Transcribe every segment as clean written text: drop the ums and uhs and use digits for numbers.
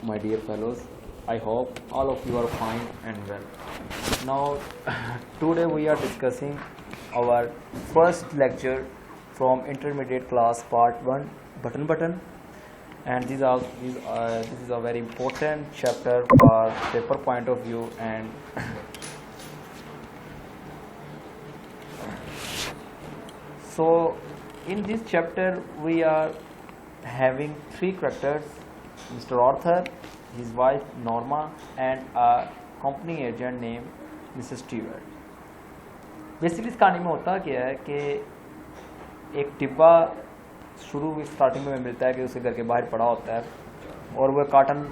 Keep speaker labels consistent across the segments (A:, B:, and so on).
A: my dear fellows. I hope all of you are fine and well. Now, today we are discussing our first lecture from intermediate class part 1 button, and this is a very important chapter for paper point of view. And so in this chapter we are having three characters: Mr. Arthur, his wife Norma, and a company agent named Mrs. Stewart. Basically इस कहानी में होता क्या है कि एक डिब्बा शुरू में स्टार्टिंग में मिलता है कि उसके घर के बाहर पड़ा होता है, और वह कार्टन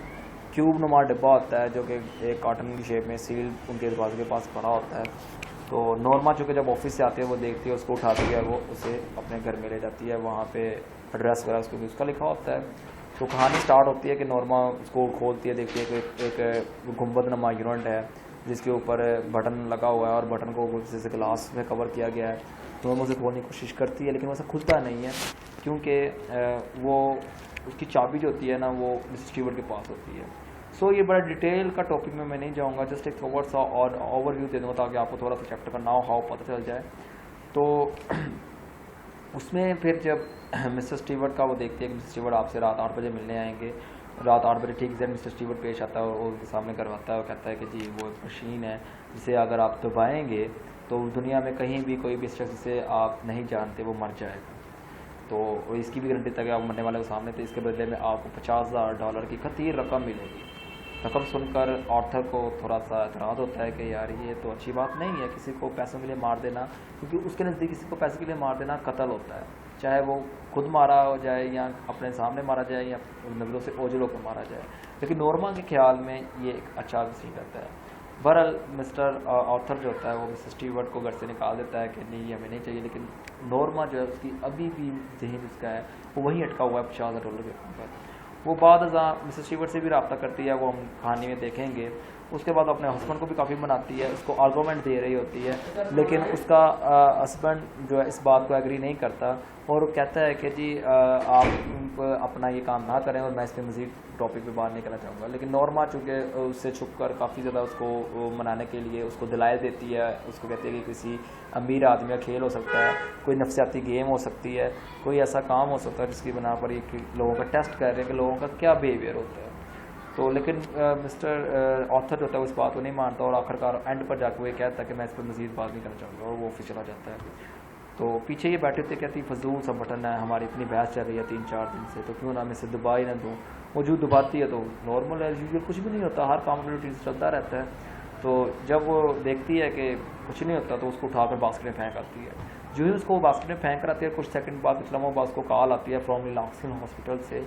A: क्यूब नुमा डिब्बा होता है जो कि एक कार्टन की शेप में सील उनके दरवाजे के पास पड़ा होता है। तो नॉर्मा चूँकि जब ऑफिस से आती है वो देखती है, उसको उठाती है, वो उसे अपने घर में ले जाती है। वहाँ पे एड्रेस वगैरह उसको भी उसका लिखा होता है। तो कहानी स्टार्ट होती है कि नॉर्मा उसको खोलती है, देखती है कि एक गुंबद नुमा यूनिट है जिसके ऊपर बटन लगा हुआ है और बटन को जैसे ग्लास में कवर किया गया है। तो नॉर्मा उसे खोलने की कोशिश करती है, लेकिन वैसा खुलता नहीं है क्योंकि वो उसकी चाबी जो होती है ना वो मिसेस स्टीवर्ट के पास होती है। सो ये बड़ा डिटेल का टॉपिक में मैं नहीं जाऊँगा, जस्ट एक थोड़ा सा और ओवरव्यू दे दूँगा ताकि आपको थोड़ा सा चैप्टर का नाउ हाउ पता चल जाए। तो उसमें फिर जब मिस्टर स्टीवर्ट का वो देखती है कि मिस्टर स्टीवर्ट आपसे रात 8 बजे मिलने आएंगे, रात 8 बजे ठीक से मिस्टर स्टीवर्ट पेश आता है और उनके सामने करवाता है और कहता है कि जी वो एक मशीन है जिसे अगर आप दबाएंगे तो दुनिया में कहीं भी कोई भी शख्स जिसे आप नहीं जानते वो मर जाएगा। तो इसकी भी गारंटी था कि आप मरने वाले के सामने, तो इसके बदले में आपको $50,000 की खतीर रकम मिलेगी। रकम सुनकर आर्थर को थोड़ा सा एतराज़ होता है कि यार ये तो अच्छी बात नहीं है किसी को पैसों के लिए मार देना, क्योंकि उसके नज़दीक किसी को पैसे के लिए मार देना कत्ल होता है, चाहे वो खुद मारा हो जाए या अपने सामने मारा जाए या नज़रों से ओझल होकर मारा जाए। लेकिन नॉर्मा के ख्याल में ये एक अच्छा डिसीजन रहता है। बहरहाल मिस्टर आर्थर जो होता है वो मिसेस स्टीवर्ट को घर से निकाल देता है कि नहीं हमें नहीं चाहिए, लेकिन नॉर्मा जो है उसकी अभी भी जहन उसका है वो वहीं अटका हुआ है $50,000 के ऊपर। वो बाद मिसेस स्टीवर्ट से भी रब्ता करती है, वो हम कहानी में देखेंगे। उसके बाद अपने हस्बैंड को भी काफ़ी मनाती है, उसको आर्गूमेंट दे रही होती है, लेकिन उसका हस्बैंड जो है इस बात को एग्री नहीं करता और कहता है कि जी आप अपना ये काम ना करें और मैं इस पर मज़ीद टॉपिक पे बात नहीं करना चाहूँगा। लेकिन नॉर्मा चूँकि उससे छुप कर काफ़ी ज़्यादा उसको मनाने के लिए उसको दिलाए देती है, उसको कहती है कि किसी अमीर आदमी का खेल हो सकता है, कोई नफसियाती गेम हो सकती है, कोई ऐसा काम हो सकता है जिसकी बना पर ये लोगों का टेस्ट कर रहे हैं कि लोगों का क्या बिहेवियर होता है। तो लेकिन मिस्टर ऑथर जो होता है वो इस बात को नहीं मानता और आखिरकार एंड पर जाकर वो ये कहता है कि मैं इस पर मज़ीद बात नहीं करना चाहूँगा, और वो ऑफिस चला जाता है। तो पीछे ये बैठे थे, कहती फजूल सा बटन है, हमारी इतनी बहस चल रही है 3-4 दिन से, तो क्यों ना मैं इसे दबा ही ना दूँ। वो जो दबाती है तो नॉर्मल एज यूजुअल कुछ भी नहीं होता, हर काम रूटीन चलता रहता है। तो जब वो देखती है कि कुछ नहीं होता तो उसको उठाकर बास्केट में फेंक आती है। जो ही उसको बास्केट में फेंक कर आती है कुछ सेकंड बाद इस्लामाबाद को कॉल आती है फ्रॉम लिनॉक्सविल हॉस्पिटल से।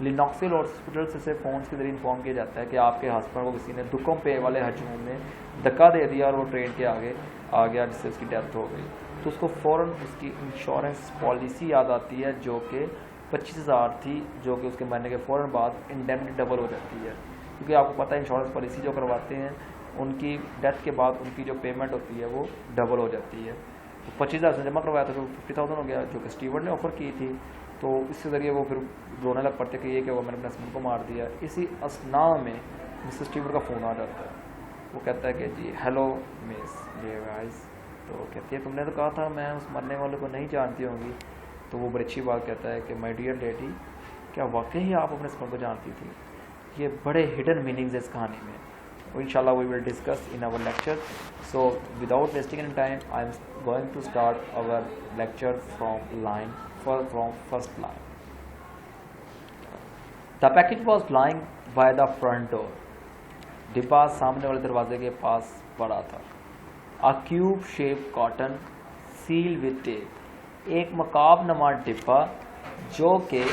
A: लिनॉक्सविल हॉस्पिटल से फ़ोन के ज़रिए इन्फॉर्म किया जाता है कि आपके हस्बैंड को किसी ने दुखों पे वाले हजूम में धक्का दे दिया और वो ट्रेन के आगे आ गया जिससे उसकी डेथ हो गई। तो उसको फ़ौरन उसकी इंश्योरेंस पॉलिसी याद आती है जो कि 25,000 थी, जो कि उसके मरने के फ़ौरन बाद इंडेमनिटी डबल हो जाती है, क्योंकि आपको पता है इंश्योरेंस पॉलिसी जो करवाते हैं उनकी डेथ के बाद उनकी जो पेमेंट होती है वो डबल हो जाती है। तो 25,000 से जमा करवाया था तो 50,000 हो गया, जो कि स्टीवर्ट ने ऑफ़र की थी। तो इसके ज़रिए वो फिर रोने लग पड़ते कि ये क्या हुआ, मैंने अपने हस्बैंड को मार दिया। इसी असना में मिस्टर स्टीवर्ट का फ़ोन आ जाता है। वो कहता है कि जी हेलो मिस लेवाइस। तो कहती है तुमने तो कहा था मैं उस मरने वाले को नहीं जानती होंगी। तो वो बड़ी अच्छी बात कहता है कि माय डियर लेडी, क्या वाकई ही आप अपने हस्बैंड को जानती थी। ये बड़े हिडन मीनिंग्स है इस कहानी में, inshallah we will discuss in our lecture. So without wasting any time, I am going to start our lecture from first line. The package was lying by the front door. डिब्बा सामने वाले दरवाजे के पास पड़ा था। A cube shaped carton sealed with tape. एक मकाब नमा डिब्बा जो कि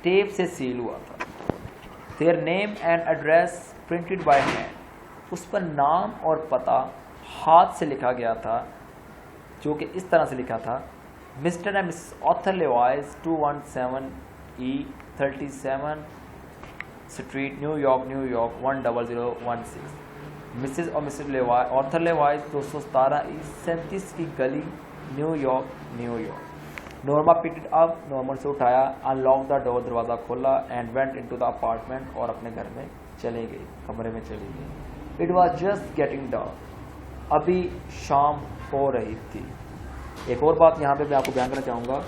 A: टेप से सील हुआ था। Their name and address printed by hand. उस पर नाम और पता हाथ से लिखा गया था, जो कि इस तरह से लिखा था: Mr and Mrs Arthur Lewis 217 E 37 street New York 10016। Mrs और Mrs Lewis Arthur Lewis 217 E 37 की गली New York. Norma picked it up, Norma से उठाया, अनलॉक द डोर, दरवाज़ा खोला, and went into the apartment, और अपने घर में चली गई, कमरे में चली गई। It was just getting dark, अभी शाम हो रही थी। एक और बात यहाँ पे मैं आपको बयान करना चाहूँगा,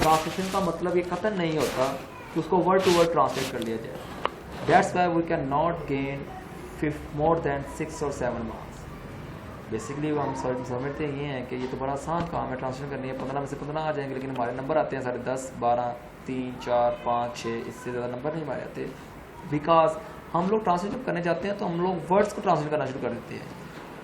A: ट्रांसलेशन का मतलब ये कतई नहीं होता कि उसको वर्ड टू वर्ड ट्रांसलेट कर लिया जाए। That's why we can not gain more than 6 or 7 marks. Basically हम समझते ये हैं कि ये तो बड़ा आसान काम है, ट्रांसलेशन करनी है, 15 में से 15 आ जाएंगे, लेकिन हमारे नंबर आते हैं 10.5, 12, 3, 4, 5, 6, इससे ज़्यादा नंबर नहीं हमारे आते। बिकॉज हम लोग ट्रांसलेट जब करने जाते हैं तो हम लोग वर्ड्स को ट्रांसलेट करना शुरू कर देते हैं।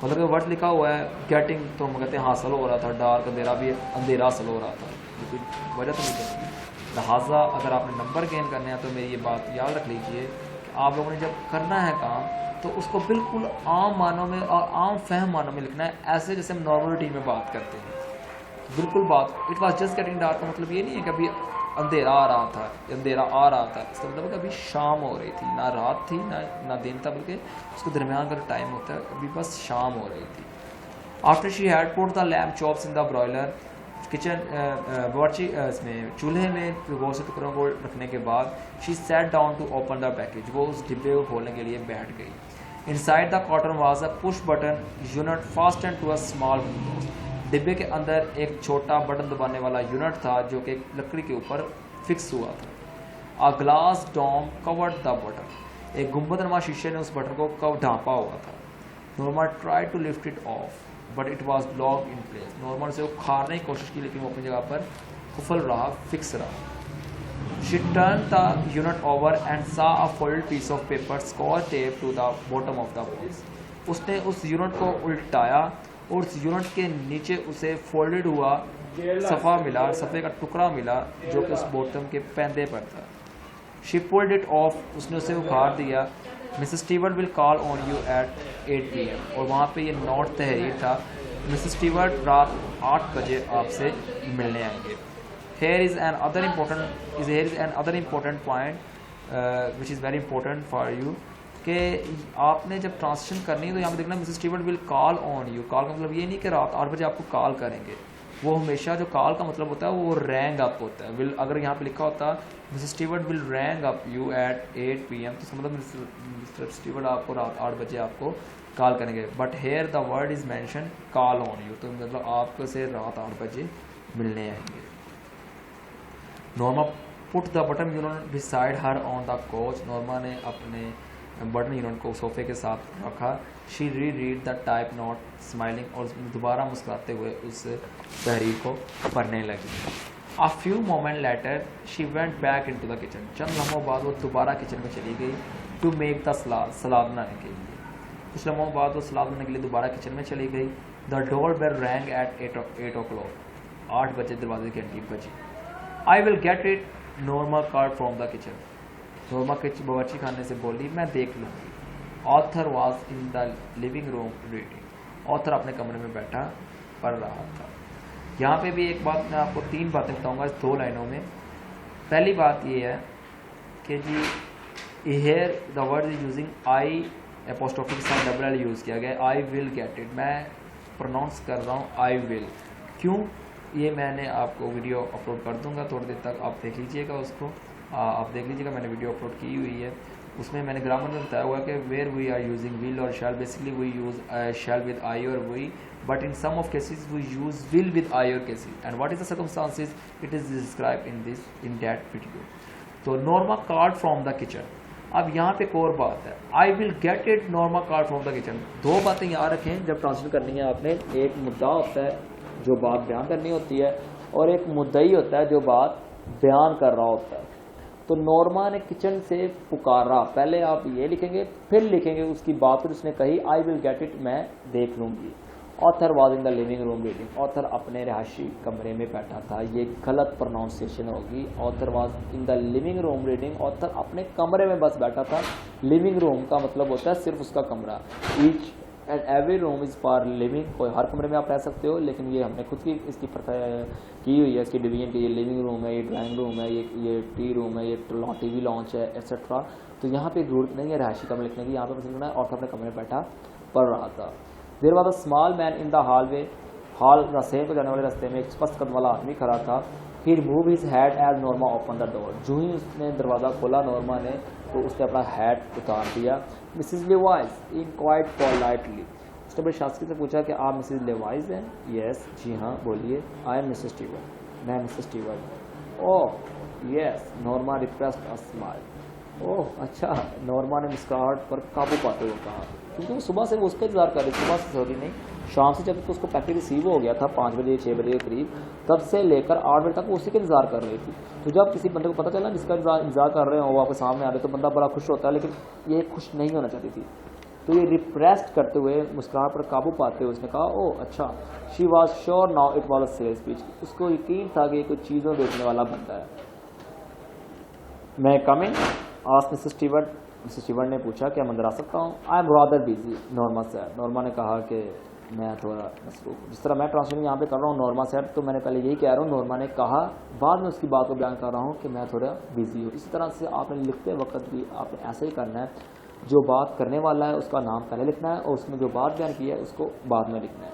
A: मतलब कि वर्ड लिखा हुआ है गेटिंग, तो हम कहते हैं हासिल हो रहा था, डार्क अंधेरा भी अंधेरा हासिल हो रहा था, कोई वजह तो नहीं कहती। लिहाजा अगर आपने नंबर गेन करने हैं तो मेरी ये बात याद रख लीजिए कि आप लोगों ने जब करना है काम तो उसको बिल्कुल आम मानों में और आम फहम मानों में लिखना है, ऐसे जैसे हम नॉर्मल रूटीन में बात करते हैं। बिल्कुल बात it was just getting dark का मतलब ये नहीं है कि अभी अंधेरा आ रहा था, अंधेरा आ रहा था, इसका मतलब अभी शाम हो रही थी, ना रात थी ना दिन था, बल्कि उसके दरमियान का टाइम होता है, अभी बस शाम हो रही थी। After she had put the lamp chops in the broiler, kitchen बावर्ची इसमें चूल्हे में गोश्त के टुकड़ों को रखने के बाद she sat down to open the package, वो उस डिब्बे को खोलने के लिए बैठ गई। Inside the cotton was a push button unit fastened to a small window, डिब्बे के अंदर एक छोटा बटन दबाने वाला यूनिट था जो कि लकड़ी के ऊपर फिक्स हुआ था। A glass dome covered the button, एक गुंबदनुमा शीशे ने उस बटन को ढांपा हुआ था। Norma try to lift it off but it was lock in place, Norma से वो खारने की कोशिश की लेकिन वो अपनी जगह पर कुफल रहा, फिक्स रहा। She turn the unit over and saw a folded piece of paper scotch tape to the bottom of the box, उसने उस यूनिट को उल्टाया और उस यूनिट के नीचे उसे फोल्डेड हुआ सफ़ा मिला, सफ़े का टुकड़ा मिला जो कि उस बॉटम के पैंदे पर था। शी पुल्ड इट ऑफ, उसने उसे उखाड़ दिया। Mrs Stewart will call on you at 8 PM, और वहाँ पे ये नोट तहरीर था, मिसेस स्टीवर्ट रात 8 बजे आपसे मिलने आएंगे। Here is an other important point which is very important for you, कि आपने जब ट्रांसलेशन करनी है तो यहाँ पे देखना Mrs Stewart will call on you. Call का मतलब ये नहीं कि रात 8 बजे आपको कॉल करेंगे, वो हमेशा जो कॉल का मतलब होता है वो रैंग अप होता है। विल अगर यहाँ पे लिखा होता Mrs Stewart will rang up you at 8 PM, तो इसका मतलब मिस्टर स्टीवर्ट आपको रात 8 बजे आपको कॉल करेंगे। But here the word is mention call on you, तो मतलब आपको से रात 8 बजे मिलने आएंगे। Norma put the button unit beside her on the couch, Norma ने अपने बटन यूनिट को सोफे के साथ रखा। She read the type note smiling, और दोबारा मुस्कुराते हुए उस तहरीर को पढ़ने लगी। A few moment later she went back into the kitchen, चंद लम्हों बाद वो दोबारा किचन में चली गई टू मेक द सलाद बनाने के लिए। कुछ लम्हों बाद वो सलाद बनाने के लिए दोबारा किचन में चली गई। The door bell rang at 8 o'clock, 8 बजे दरवाजे की घंटी बजी। I will get it, Norma called from the kitchen, Norma बावर्ची खाने से बोली मैं देख लूँगी। Arthur was in the living room reading, Arthur अपने कमरे में बैठा पढ़ रहा था। यहाँ पे भी एक बात मैं आपको 3 बातें बताऊँगा इस 2 लाइनों में। पहली बात ये है कि जी here the word is using I apostrophe के साथ डबल एल यूज़ किया गया। आई विल गेट इट, मैं प्रोनाउंस कर रहा हूँ आई विल, क्यों ये मैंने आपको वीडियो अपलोड कर दूँगा थोड़ी देर तक, आप देख लीजिएगा उसको, आप देख लीजिएगा मैंने वीडियो अपलोड की हुई है। उसमें मैंने ग्रामर में बताया हुआ है कि where we are using will और shall, basically we use shall with I और we, but in some of cases we use will with I और cases, and what is the circumstances it is describe in that video. तो Norma called from the kitchen, अब यहाँ पे एक और बात है, I will get it, Norma called from the kitchen. 2 बातें याद रखें जब ट्रांसलेट करनी है आपने, एक मुद्दा होता है जो बात बयान करनी होती है, और एक मुद्दई होता है जो बात बयान कर रहा होता है। तो नॉर्मा ने किचन से पुकारा, पहले आप ये लिखेंगे फिर लिखेंगे उसकी बात, उसने कही आई विल गेट इट, मैं देख लूँगी। Author was in the living room reading, Arthur अपने रिहायशी कमरे में बैठा था, ये गलत प्रोनाउंसिएशन होगी। Author was in the living room reading, Arthur अपने कमरे में बस बैठा था। लिविंग रूम का मतलब होता है सिर्फ उसका कमरा। Each and every room is for living, कोई हर कमरे में आप रह सकते हो, लेकिन ये हमने खुद की इसकी की हुई है, इसकी डिवीजन की, ये लिविंग रूम है, ये ड्राइंग रूम है, ये टी रूम है, ये टीवी लॉन्च है, एक्सेट्रा। तो यहाँ पे जरूरत नहीं है रिहायशी कमरे लिखने की, यहाँ पे बस लिखना है ऑथर अपने कमरे में बैठा पढ़ रहा था। There was a small man in the hallway, hall रसेल को जाने वाले रास्ते में एक स्पष्ट कदम वाला आदमी खड़ा था। He remove his hat as Norma open the door. जो ही उसने दरवाज़ा खोला नॉर्मा ने तो उसने अपना हैट उतार दिया। मिसिज लेवाइज इन क्वाइट पोलाइटली, उसने बड़े शास्त्री से पूछा कि आप मिसिज लेवाइज हैं? यस, जी हाँ बोलिए। आई एम मिसेस स्टीवर्ट, मैं Mrs Stewart. Oh yes, Norma repressed a smile. Oh अच्छा, नॉर्मा ने मुस्कुराहट पर काबू पाते हुए कहा, क्योंकि वो सुबह से वो उसका इंतजार कर रही, सुबह से सॉरी नहीं, शाम से जब उसको पैकेट रिसीव हो गया था 5 बजे 6 बजे के करीब, तब से लेकर 8 बजे तक वो उसी का इंतजार कर रही थी। तो जब किसी बंदे को पता चला जिसका इंतजार कर रहे हो वो आपके सामने आ रहे तो बंदा बड़ा खुश होता है, लेकिन ये खुश नहीं होना चाहती थी। तो ये रिप्रेस्ड करते हुए मुस्कुराहट पर काबू पाते हुए उसने कहा, ओह अच्छा, she was sure now it was a sales speech. उसको यकीन था कि कोई चीज़ों बेचने वाला बंदा है। मैं come in asked Mrs Stewart, Mrs Stewart ने पूछा क्या मैं अंदर आ सकता हूँ? I am rather busy, Norma said. Norma ने कहा कि मैं थोड़ा मसरूफ, जिस तरह मैं ट्रांसलेशन यहाँ पे कर रहा हूँ नॉर्मा सेड, तो मैंने पहले यही कह रहा हूँ नॉर्मा ने कहा, बाद में उसकी बात को बयान कर रहा हूँ कि मैं थोड़ा बिजी हूँ। इसी तरह से आपने लिखते वक्त भी आपने ऐसे ही करना है, जो बात करने वाला है उसका नाम पहले लिखना है और उसमें जो बात बयान की है उसको बाद में लिखना है।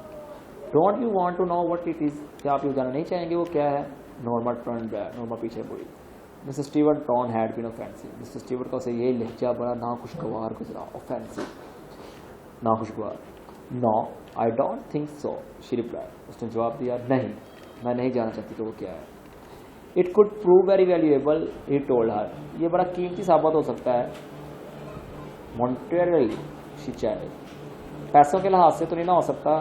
A: Don't you want to know what it is, क्या आप ये जानना नहीं चाहेंगे वो क्या है? नॉर्मा टर्न बैक, नॉर्मा पीछे मुड़ी। Mrs Stewart tone had been offensive, Mrs Stewart का उसे यही लहजा बड़ा नाखुशगवार गुजरा। ऑफेंसिव, नाखुशगवार। No I don't think so, she replied, उसने जवाब दिया, नहीं मैं नहीं जानना चाहती कि वो क्या है। It could prove very valuable, he told her, ये बड़ा कीमती साबित हो सकता है। मॉनिटरली, शी चैलेंज, पैसों के लिहाज से तो नहीं ना हो सकता,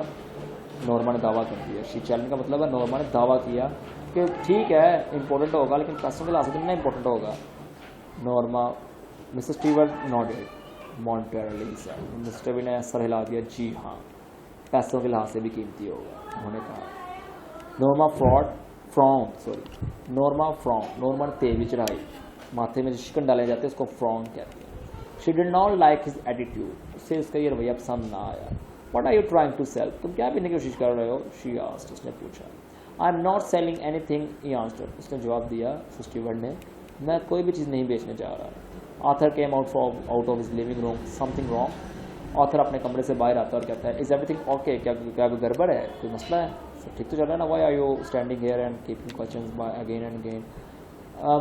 A: नॉर्मा ने दावा कर दिया। शी चैलेंज का मतलब है नॉर्मा ने दावा किया कि ठीक है इंपॉर्टेंट होगा लेकिन पैसों के लिहाज से तो नहीं इंपॉर्टेंट होगा। Norma, Mrs Stewart nodded मॉनिटरली, Mrs Stewart ने सर हिला दिया, जी हाँ पैसों के लिहाज से भी कीमती होगा, उन्होंने कहा। नॉर्मा फ्रॉन, नॉर्मा ने तेज भी चढ़ाई, माथे में जो शिकन डाले जाते हैं उसको फ्रॉन कहते हैं। She did not like his attitude, उससे उसका ये रवैया पसंद ना आया। What are you trying to sell, तुम क्या पीने की कोशिश कर रहे हो? शी आस्क्ड, उसने पूछा। I am not selling anything, he answered, उसने जवाब दिया स्टीवर्ट ने, मैं कोई भी चीज़ नहीं बेचने जा रहा। Arthur came out of his living room, something wrong. Arthur अपने कमरे से बाहर आता है और कहता है, इज एवरीथिंग ओके, क्या कोई गड़बड़ है, कोई मसला है, सब ठीक तो चल रहा है ना? Why are you standing here and keeping questions by again and again?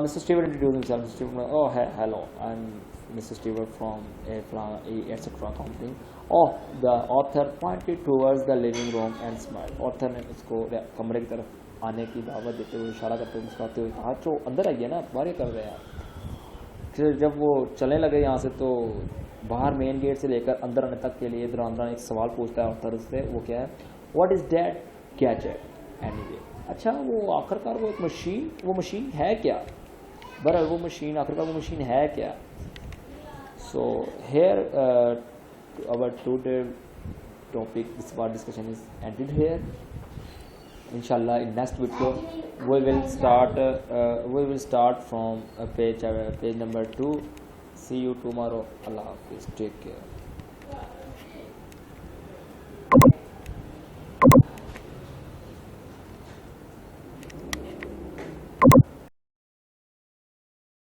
A: Mister Stewart introduce himself, mister Stewart, oh hello, I am Mr. Stewart from etc. company. Oh, the author pointed towards the living room and smiled. Author ने उसको कमरे की तरफ आने की दावत देते हुए इशारा करते हुए मुस्कुराते हुए कहा, जो अंदर आइए ना, बाहर कर रहे हैं। फिर जब वो चलने लगे यहाँ से तो बाहर मेन गेट से लेकर अंदर आने तक के लिए दुरान एक सवाल पूछता है ऑथर उससे, वो क्या है? What is that gadget anyway? अच्छा वो आखिरकार वो एक मशीन, वो मशीन है क्या? बहरहाल वो मशीन आखिरकार वो मशीन है क्या? So here our today topic, this part discussion is ended here. Inshallah in next video we will start from page number 2. See you tomorrow. Allah Hafiz. Take care.